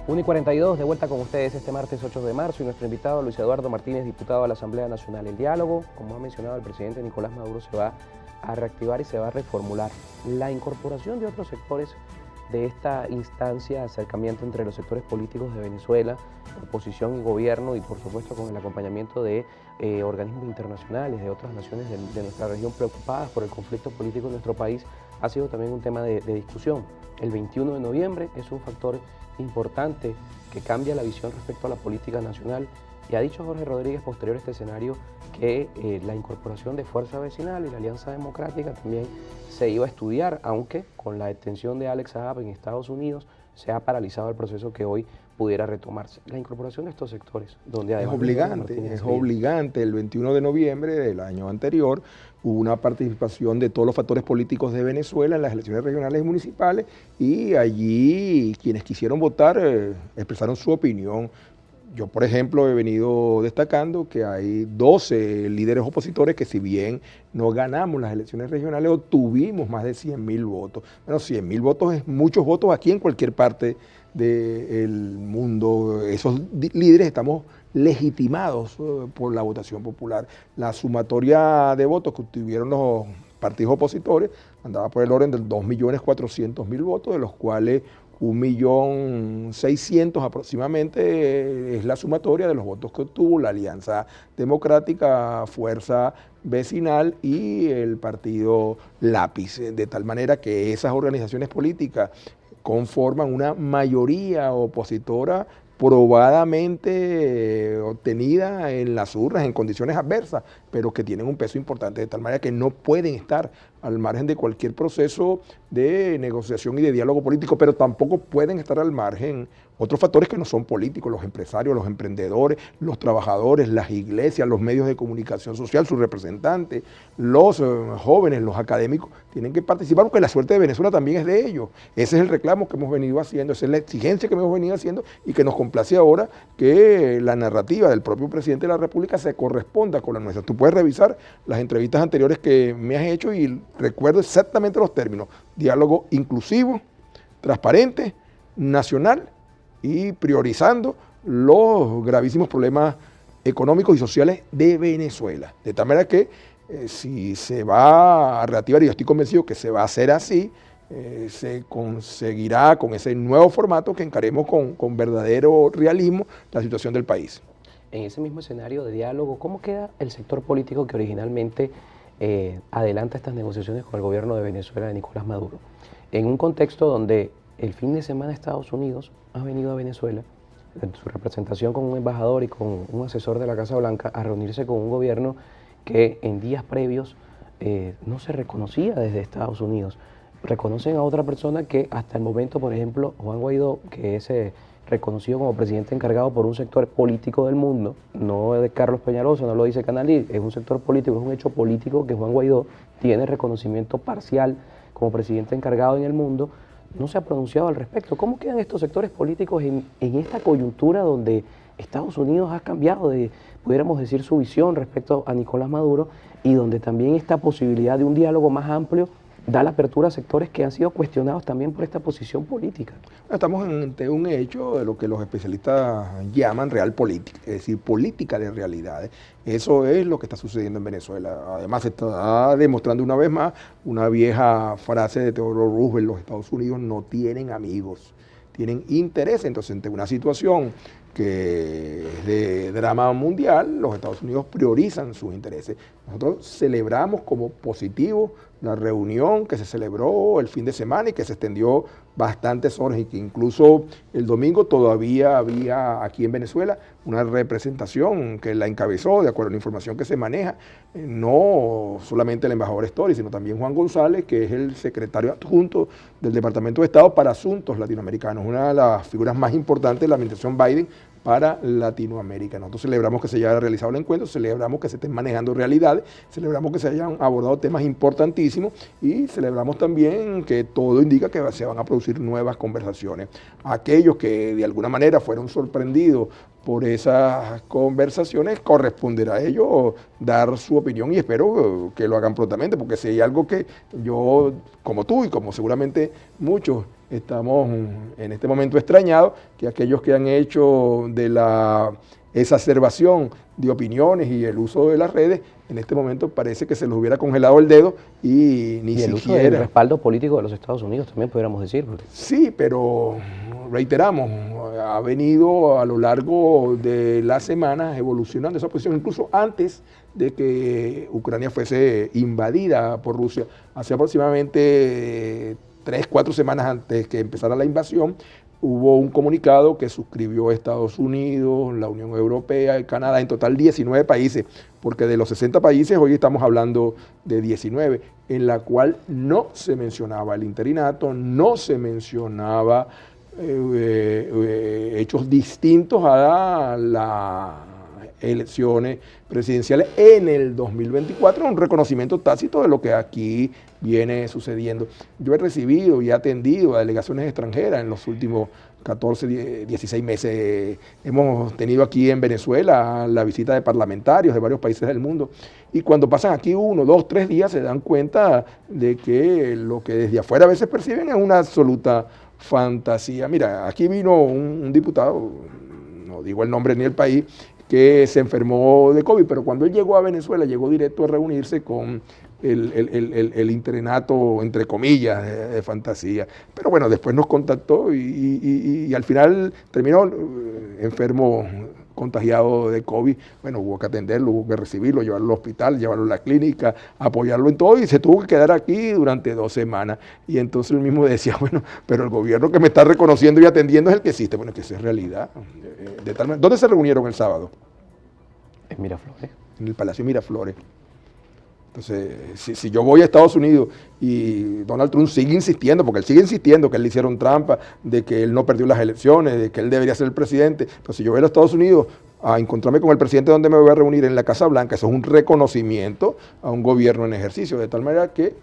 1:42, de vuelta con ustedes este martes 8 de marzo y nuestro invitado Luis Eduardo Martínez, diputado de la Asamblea Nacional. El diálogo, como ha mencionado el presidente Nicolás Maduro, se va a reactivar y se va a reformular. La incorporación de otros sectores de esta instancia de acercamiento entre los sectores políticos de Venezuela, oposición y gobierno, y por supuesto con el acompañamiento de organismos internacionales, de otras naciones de nuestra región preocupadas por el conflicto político en nuestro país, ha sido también un tema de discusión. El 21 de noviembre es un factor importante que cambia la visión respecto a la política nacional, y ha dicho Jorge Rodríguez posterior a este escenario que la incorporación de Fuerza Vecinal y la Alianza Democrática también se iba a estudiar, aunque con la detención de Alex Saab en Estados Unidos se ha paralizado el proceso que hoy pudiera retomarse. La incorporación de estos sectores, donde además es obligante. El 21 de noviembre del año anterior hubo una participación de todos los factores políticos de Venezuela en las elecciones regionales y municipales, y allí quienes quisieron votar expresaron su opinión. Yo, por ejemplo, he venido destacando que hay 12 líderes opositores que, si bien no ganamos las elecciones regionales, obtuvimos más de 100.000 votos. Bueno, 100.000 votos es muchos votos aquí en cualquier parte del mundo. Esos líderes estamos legitimados por la votación popular. La sumatoria de votos que obtuvieron los partidos opositores andaba por el orden de 2.400.000 votos, de los cuales 1.600.000 aproximadamente es la sumatoria de los votos que obtuvo la Alianza Democrática, Fuerza Vecinal y el partido Lápiz, de tal manera que esas organizaciones políticas conforman una mayoría opositora probadamente obtenida en las urnas en condiciones adversas, pero que tienen un peso importante, de tal manera que no pueden estar al margen de cualquier proceso de negociación y de diálogo político, pero tampoco pueden estar al margen otros factores que no son políticos: los empresarios, los emprendedores, los trabajadores, las iglesias, los medios de comunicación social, sus representantes, los jóvenes, los académicos, tienen que participar, porque la suerte de Venezuela también es de ellos. Ese es el reclamo que hemos venido haciendo, esa es la exigencia que hemos venido haciendo, y que nos complace ahora que la narrativa del propio presidente de la República se corresponda con la nuestra. Tú puedes revisar las entrevistas anteriores que me has hecho y recuerdo exactamente los términos: diálogo inclusivo, transparente, nacional y priorizando los gravísimos problemas económicos y sociales de Venezuela. De tal manera que si se va a reactivar, y yo estoy convencido que se va a hacer así, se conseguirá con ese nuevo formato que encaremos con verdadero realismo la situación del país. En ese mismo escenario de diálogo, ¿cómo queda el sector político que originalmente adelanta estas negociaciones con el gobierno de Venezuela de Nicolás Maduro? En un contexto donde el fin de semana Estados Unidos ha venido a Venezuela, en su representación con un embajador y con un asesor de la Casa Blanca, a reunirse con un gobierno que en días previos no se reconocía desde Estados Unidos. Reconocen a otra persona que hasta el momento, por ejemplo, Juan Guaidó, que es reconocido como presidente encargado por un sector político del mundo, no de Carlos Peñalosa, no lo dice Canalí, es un sector político, es un hecho político que Juan Guaidó tiene reconocimiento parcial como presidente encargado en el mundo. No se ha pronunciado al respecto. ¿Cómo quedan estos sectores políticos en esta coyuntura donde Estados Unidos ha cambiado pudiéramos decir, su visión respecto a Nicolás Maduro, y donde también esta posibilidad de un diálogo más amplio da la apertura a sectores que han sido cuestionados también por esta posición política? Estamos ante un hecho de lo que los especialistas llaman real política, es decir, política de realidades. Eso es lo que está sucediendo en Venezuela. Además, se está demostrando una vez más una vieja frase de Theodore Roosevelt: los Estados Unidos no tienen amigos, tienen intereses. Entonces, ante una situación que es de drama mundial, los Estados Unidos priorizan sus intereses. Nosotros celebramos como positivo la reunión que se celebró el fin de semana y que se extendió bastantes horas, y que incluso el domingo todavía había aquí en Venezuela una representación que la encabezó, de acuerdo a la información que se maneja, no solamente el embajador Story, sino también Juan González, que es el secretario adjunto del Departamento de Estado para Asuntos Latinoamericanos, una de las figuras más importantes de la administración Biden para Latinoamérica. Nosotros celebramos que se haya realizado el encuentro, celebramos que se estén manejando realidades, celebramos que se hayan abordado temas importantísimos, y celebramos también que todo indica que se van a producir nuevas conversaciones. Aquellos que de alguna manera fueron sorprendidos por esas conversaciones, corresponderá a ellos dar su opinión y espero que lo hagan prontamente, porque si hay algo que yo, como tú y como seguramente muchos, estamos en este momento extrañados, que aquellos que han hecho de la exacerbación de opiniones y el uso de las redes, en este momento parece que se les hubiera congelado el dedo y ni Y el siquiera... uso del respaldo político de los Estados Unidos también pudiéramos decir. Porque... Sí, pero reiteramos, ha venido a lo largo de las semanas evolucionando esa posición, incluso antes de que Ucrania fuese invadida por Rusia, hace aproximadamente 3, 4 semanas antes que empezara la invasión, hubo un comunicado que suscribió Estados Unidos, la Unión Europea y Canadá, en total 19 países, porque de los 60 países hoy estamos hablando de 19, en la cual no se mencionaba el interinato, no se mencionaba hechos distintos a las elecciones presidenciales en el 2024, un reconocimiento tácito de lo que aquí viene sucediendo. Yo he recibido y he atendido a delegaciones extranjeras en los últimos 14, 16 meses. Hemos tenido aquí en Venezuela la visita de parlamentarios de varios países del mundo y cuando pasan aquí 1, 2, 3 días se dan cuenta de que lo que desde afuera a veces perciben es una absoluta fantasía. Mira, aquí vino un diputado, no digo el nombre ni el país, que se enfermó de COVID, pero cuando él llegó a Venezuela, llegó directo a reunirse con el interinato, entre comillas, de fantasía. Pero bueno, después nos contactó y al final terminó enfermo, contagiado de COVID. Bueno, hubo que atenderlo, hubo que recibirlo, llevarlo al hospital, llevarlo a la clínica, apoyarlo en todo y se tuvo que quedar aquí durante 2 semanas. Y entonces él mismo decía, bueno, pero el gobierno que me está reconociendo y atendiendo es el que existe. Bueno, que eso es realidad. De tal manera. ¿Dónde se reunieron el sábado? En Miraflores. En el Palacio Miraflores. Entonces, si yo voy a Estados Unidos y Donald Trump sigue insistiendo, porque él sigue insistiendo que él le hicieron trampa, de que él no perdió las elecciones, de que él debería ser el presidente, pero si yo voy a los Estados Unidos a encontrarme con el presidente donde me voy a reunir en la Casa Blanca, eso es un reconocimiento a un gobierno en ejercicio, de tal manera que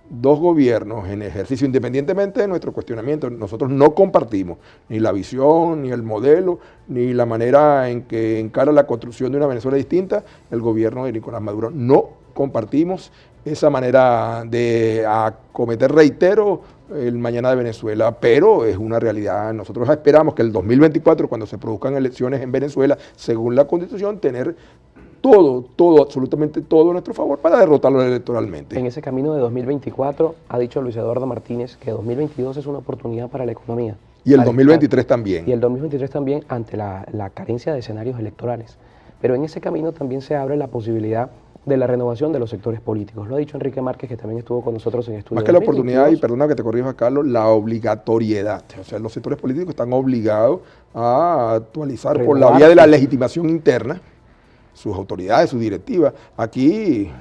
2 gobiernos en ejercicio, independientemente de nuestro cuestionamiento, nosotros no compartimos ni la visión, ni el modelo, ni la manera en que encara la construcción de una Venezuela distinta, el gobierno de Nicolás Maduro. No compartimos esa manera de acometer, reitero, el mañana de Venezuela, pero es una realidad. Nosotros esperamos que el 2024, cuando se produzcan elecciones en Venezuela, según la Constitución, tener todo, absolutamente todo a nuestro favor para derrotarlo electoralmente. En ese camino de 2024, ha dicho Luis Eduardo Martínez que 2022 es una oportunidad para la economía. Y el 2023 también. Y el 2023 también ante la carencia de escenarios electorales. Pero en ese camino también se abre la posibilidad de la renovación de los sectores políticos. Lo ha dicho Enrique Márquez, que también estuvo con nosotros en Estudio. Más que la oportunidad, y perdona que te corrija, Carlos, la obligatoriedad. O sea, los sectores políticos están obligados a actualizar por la vía de la legitimación interna sus autoridades, sus directivas. Aquí,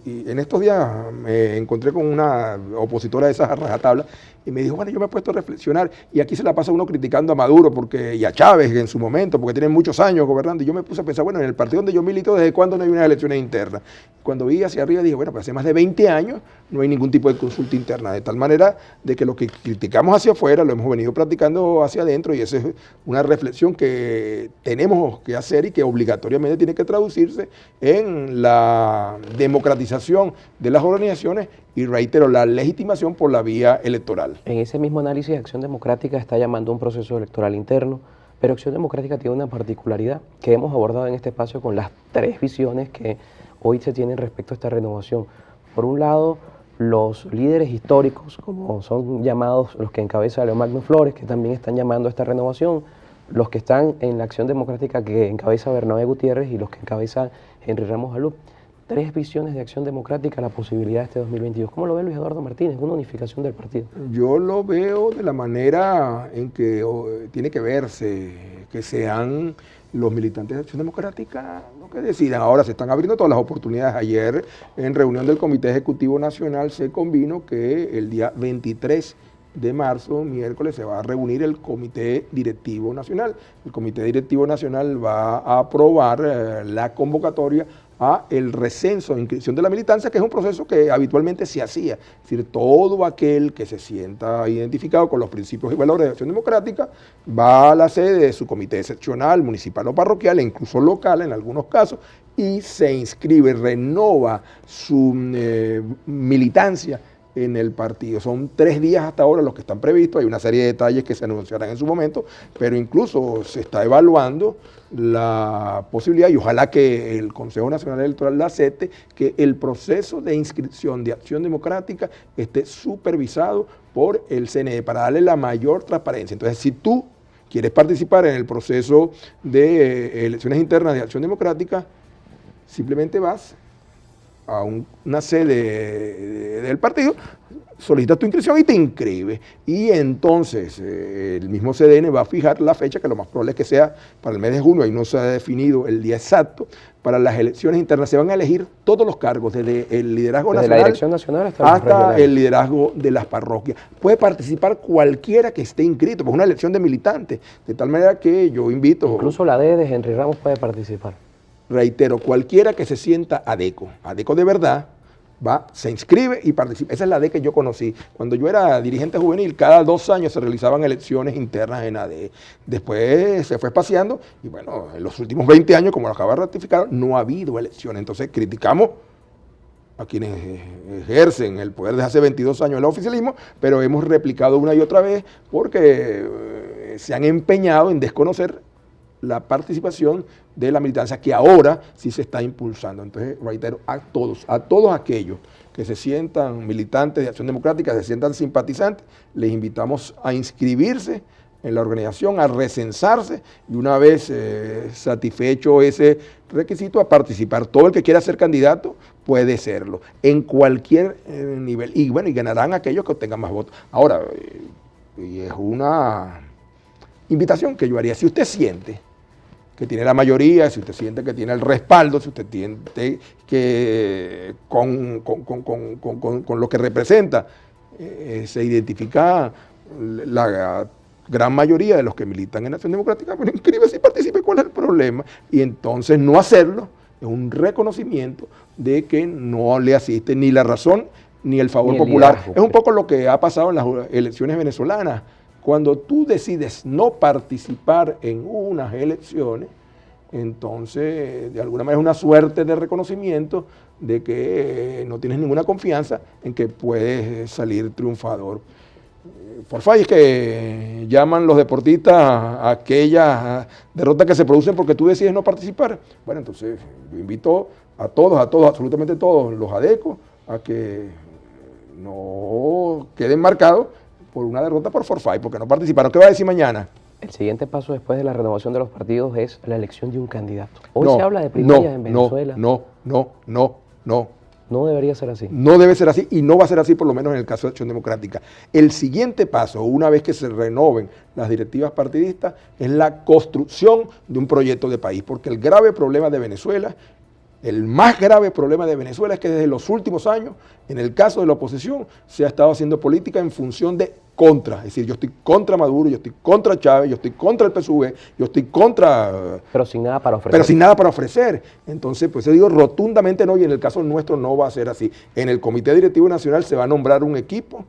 y en estos días me encontré con una opositora de esas a rajatabla y me dijo, bueno, yo me he puesto a reflexionar y aquí se la pasa uno criticando a Maduro y a Chávez en su momento, porque tienen muchos años gobernando. Y yo me puse a pensar, bueno, en el partido donde yo milito, ¿desde cuándo no hay unas elecciones internas? Cuando vi hacia arriba dije, bueno, pues hace más de 20 años no hay ningún tipo de consulta interna, de tal manera de que lo que criticamos hacia afuera lo hemos venido practicando hacia adentro y esa es una reflexión que tenemos que hacer y que obligatoriamente tiene que traducirse en la democratización de las organizaciones y reitero, la legitimación por la vía electoral. En ese mismo análisis, Acción Democrática está llamando a un proceso electoral interno, pero Acción Democrática tiene una particularidad que hemos abordado en este espacio con las 3 visiones que hoy se tienen respecto a esta renovación. Por un lado, los líderes históricos, como son llamados los que encabeza León Magno Flores, que también están llamando a esta renovación, los que están en la Acción Democrática que encabeza Bernabé Gutiérrez y los que encabeza Henry Ramos Alup. 3 visiones de Acción Democrática, la posibilidad de este 2022. ¿Cómo lo ve Luis Eduardo Martínez? Una unificación del partido. Yo lo veo de la manera en que tiene que verse, que sean los militantes de Acción Democrática lo que decidan. Ahora se están abriendo todas las oportunidades. Ayer, en reunión del Comité Ejecutivo Nacional, se convino que el día 23 de marzo, miércoles, se va a reunir el Comité Directivo Nacional. El Comité Directivo Nacional va a aprobar la convocatoria a el recenso de inscripción de la militancia, que es un proceso que habitualmente se hacía. Es decir, todo aquel que se sienta identificado con los principios y valores de acción democrática va a la sede de su comité seccional, municipal o parroquial, e incluso local en algunos casos, y se inscribe, renova su militancia en el partido. Son 3 días hasta ahora los que están previstos, hay una serie de detalles que se anunciarán en su momento, pero incluso se está evaluando la posibilidad, y ojalá que el Consejo Nacional Electoral la acepte, que el proceso de inscripción de Acción Democrática esté supervisado por el CNE para darle la mayor transparencia. Entonces, si tú quieres participar en el proceso de elecciones internas de Acción Democrática, simplemente vas a una sede del partido, solicitas tu inscripción y te inscribes. Y entonces el mismo CDN va a fijar la fecha, que lo más probable es que sea para el mes de junio, ahí no se ha definido el día exacto, para las elecciones internas. Se van a elegir todos los cargos, desde el liderazgo desde nacional la dirección nacional hasta el liderazgo de las parroquias. Puede participar cualquiera que esté inscrito, pues es una elección de militantes, de tal manera que yo invito... Incluso la D de Henry Ramos puede participar. Reitero, cualquiera que se sienta adeco de verdad, se inscribe y participa. Esa es la AD que yo conocí. Cuando yo era dirigente juvenil, cada 2 años se realizaban elecciones internas en AD. Después se fue espaciando y bueno, en los últimos 20 años, como lo acaba de ratificar, no ha habido elecciones. Entonces criticamos a quienes ejercen el poder desde hace 22 años el oficialismo, pero hemos replicado una y otra vez porque se han empeñado en desconocer la participación de la militancia, que ahora sí se está impulsando. Entonces, reitero, a todos aquellos que se sientan militantes de Acción Democrática, se sientan simpatizantes, les invitamos a inscribirse en la organización, a recensarse y una vez satisfecho ese requisito, a participar. Todo el que quiera ser candidato puede serlo, en cualquier nivel. Y bueno, y ganarán aquellos que obtengan más votos. Ahora, y es una invitación que yo haría. Si usted siente que tiene la mayoría, si usted siente que tiene el respaldo, si usted siente que con lo que representa se identifica la gran mayoría de los que militan en Acción Democrática, bueno, inscríbase y participe. ¿Cuál es el problema? Y entonces no hacerlo es un reconocimiento de que no le asiste ni la razón ni el favor popular. Es un poco lo que ha pasado en las elecciones venezolanas. Cuando tú decides no participar en unas elecciones, entonces de alguna manera es una suerte de reconocimiento de que no tienes ninguna confianza en que puedes salir triunfador. Forfait es que llaman los deportistas a aquellas derrotas que se producen porque tú decides no participar. Bueno, entonces yo invito a todos, absolutamente todos los adecos a que no queden marcados por una derrota por forfait, porque no participaron. ¿Qué va a decir mañana? El siguiente paso después de la renovación de los partidos es la elección de un candidato. Hoy se habla de primarias en Venezuela. No debería ser así. No debe ser así y no va a ser así, por lo menos en el caso de Acción Democrática. El siguiente paso, una vez que se renoven las directivas partidistas, es la construcción de un proyecto de país, porque el grave problema de Venezuela, el más grave problema de Venezuela es que desde los últimos años, en el caso de la oposición, se ha estado haciendo política en función de contra. Es decir, yo estoy contra Maduro, yo estoy contra Chávez, yo estoy contra el PSUV, yo estoy contra... Pero sin nada para ofrecer. Pero sin nada para ofrecer. Entonces, pues yo digo rotundamente no, y en el caso nuestro no va a ser así. En el Comité Directivo Nacional se va a nombrar un equipo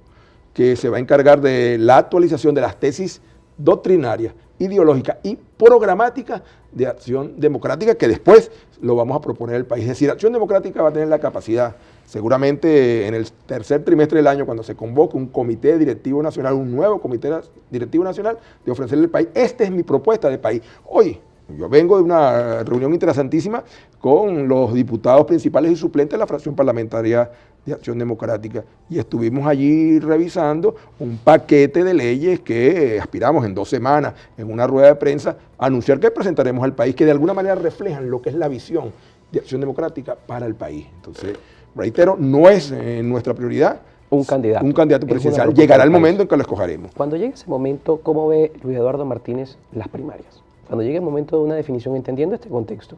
que se va a encargar de la actualización de las tesis doctrinarias, ideológicas y programáticas de Acción Democrática, que después lo vamos a proponer al país. Es decir, Acción Democrática va a tener la capacidad, seguramente en el tercer trimestre del año, cuando se convoque un comité directivo nacional, un nuevo comité directivo nacional, de ofrecerle al país, esta es mi propuesta de país. Hoy, yo vengo de una reunión interesantísima con los diputados principales y suplentes de la fracción parlamentaria de Acción Democrática y estuvimos allí revisando un paquete de leyes que aspiramos en 2 semanas, en una rueda de prensa, a anunciar que presentaremos al país, que de alguna manera reflejan lo que es la visión de Acción Democrática para el país. Entonces, reitero, no es nuestra prioridad un candidato presidencial. Llegará el momento en que lo escogeremos. Cuando llegue ese momento, ¿cómo ve Luis Eduardo Martínez las primarias? Cuando llegue el momento de una definición, entendiendo este contexto,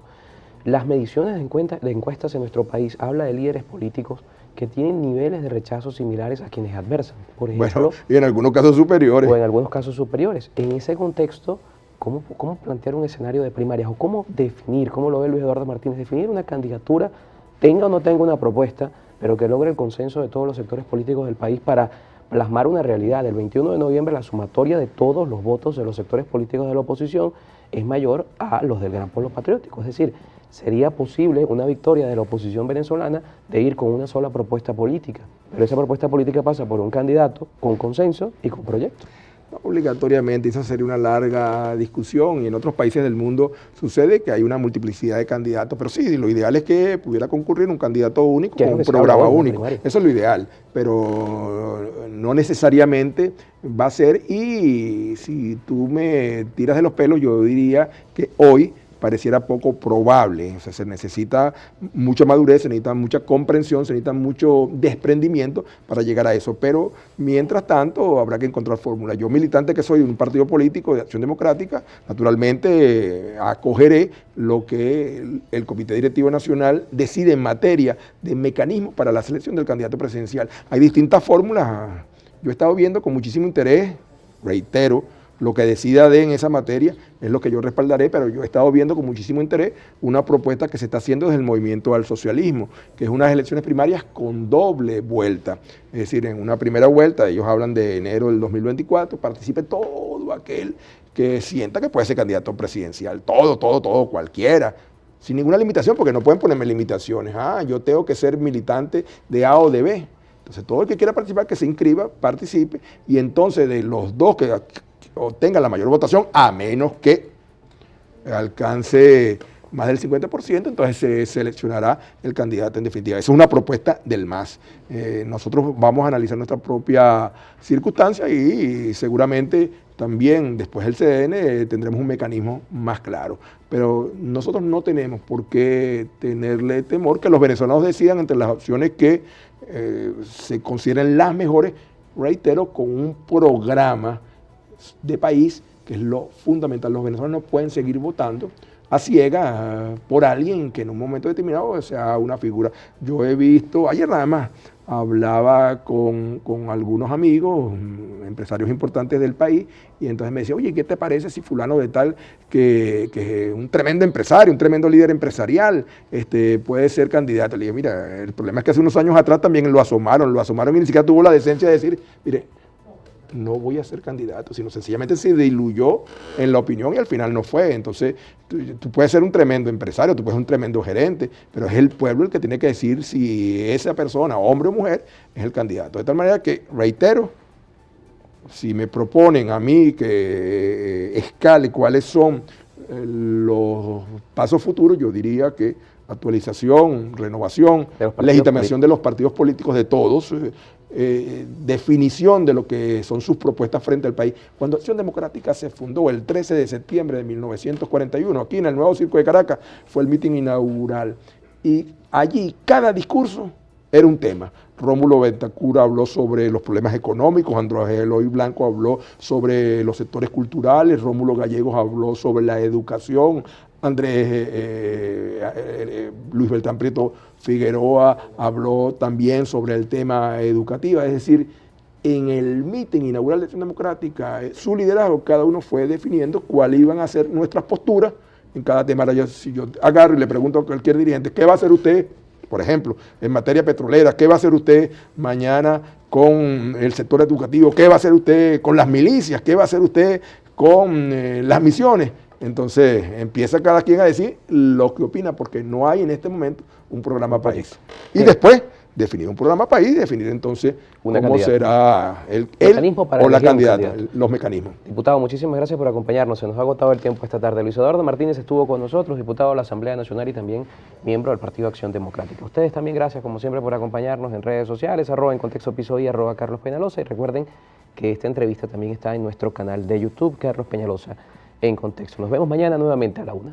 las mediciones de encuestas en nuestro país habla de líderes políticos que tienen niveles de rechazo similares a quienes adversan. Por ejemplo, bueno, y en algunos casos superiores. O en algunos casos superiores. En ese contexto, cómo plantear un escenario de primarias o cómo definir, cómo lo ve Luis Eduardo Martínez, definir una candidatura, tenga o no tenga una propuesta, pero que logre el consenso de todos los sectores políticos del país para plasmar una realidad. El 21 de noviembre la sumatoria de todos los votos de los sectores políticos de la oposición es mayor a los del Gran Polo Patriótico. Es decir, sería posible una victoria de la oposición venezolana de ir con una sola propuesta política. Pero esa propuesta política pasa por un candidato con consenso y con proyecto. No obligatoriamente, esa sería una larga discusión y en otros países del mundo sucede que hay una multiplicidad de candidatos, pero sí, lo ideal es que pudiera concurrir un candidato único con un programa único. Eso es lo ideal, pero no necesariamente va a ser, y si tú me tiras de los pelos, yo diría que hoy pareciera poco probable. O sea, se necesita mucha madurez, se necesita mucha comprensión, se necesita mucho desprendimiento para llegar a eso, pero mientras tanto habrá que encontrar fórmulas. Yo, militante que soy de un partido político de Acción Democrática, naturalmente acogeré lo que el Comité Directivo Nacional decide en materia de mecanismos para la selección del candidato presidencial. Hay distintas fórmulas. Yo he estado viendo con muchísimo interés, reitero, lo que decida en esa materia es lo que yo respaldaré, pero yo he estado viendo con muchísimo interés una propuesta que se está haciendo desde el Movimiento al Socialismo, que es unas elecciones primarias con doble vuelta. Es decir, en una primera vuelta, ellos hablan de enero del 2024, participe todo aquel que sienta que puede ser candidato presidencial, todo, cualquiera, sin ninguna limitación, porque no pueden ponerme limitaciones. Yo tengo que ser militante de A o de B. Entonces, todo el que quiera participar, que se inscriba, participe, y entonces de los dos que obtenga la mayor votación, a menos que alcance más del 50%, entonces se seleccionará el candidato en definitiva. Esa es una propuesta del MAS. Nosotros vamos a analizar nuestra propia circunstancia y seguramente también después del CDN tendremos un mecanismo más claro. Pero nosotros no tenemos por qué tenerle temor que los venezolanos decidan entre las opciones que se consideren las mejores, reitero, con un programa de país, que es lo fundamental. Los venezolanos no pueden seguir votando a ciegas por alguien que en un momento determinado sea una figura. Yo he visto, ayer nada más, hablaba con algunos amigos, empresarios importantes del país, y entonces me decía, oye, ¿qué te parece si fulano de tal, que es un tremendo empresario, un tremendo líder empresarial, puede ser candidato? Le dije, mira, el problema es que hace unos años atrás también lo asomaron y ni siquiera tuvo la decencia de decir, mire, no voy a ser candidato, sino sencillamente se diluyó en la opinión y al final no fue. Entonces, tú puedes ser un tremendo empresario, tú puedes ser un tremendo gerente, pero es el pueblo el que tiene que decir si esa persona, hombre o mujer, es el candidato. De tal manera que, reitero, si me proponen a mí que escale cuáles son los pasos futuros, yo diría que actualización, renovación, legitimación de los partidos políticos de todos, definición de lo que son sus propuestas frente al país. Cuando Acción Democrática se fundó el 13 de septiembre de 1941, aquí en el Nuevo Circo de Caracas, fue el mitin inaugural, y allí cada discurso era un tema. Rómulo Bentancur habló sobre los problemas económicos, Andrés Eloy Blanco habló sobre los sectores culturales, Rómulo Gallegos habló sobre la educación, Luis Beltrán Prieto Figueroa habló también sobre el tema educativo. Es decir, en el mitin inaugural de Acción Democrática, su liderazgo, cada uno fue definiendo cuáles iban a ser nuestras posturas en cada tema. Si yo agarro y le pregunto a cualquier dirigente, ¿qué va a hacer usted, por ejemplo, en materia petrolera? ¿Qué va a hacer usted mañana con el sector educativo? ¿Qué va a hacer usted con las milicias? ¿Qué va a hacer usted con las misiones? Entonces empieza cada quien a decir lo que opina, porque no hay en este momento un programa país. Y después definir un programa país, definir entonces cómo será el o la candidata, los mecanismos. Diputado, muchísimas gracias por acompañarnos. Se nos ha agotado el tiempo esta tarde. Luis Eduardo Martínez estuvo con nosotros, diputado de la Asamblea Nacional y también miembro del Partido Acción Democrática. Ustedes también gracias, como siempre, por acompañarnos en redes sociales, @en Contexto Piso y @Carlos Peñalosa. Y recuerden que esta entrevista también está en nuestro canal de YouTube, Carlos Peñalosa en Contexto. Nos vemos mañana nuevamente a la 1.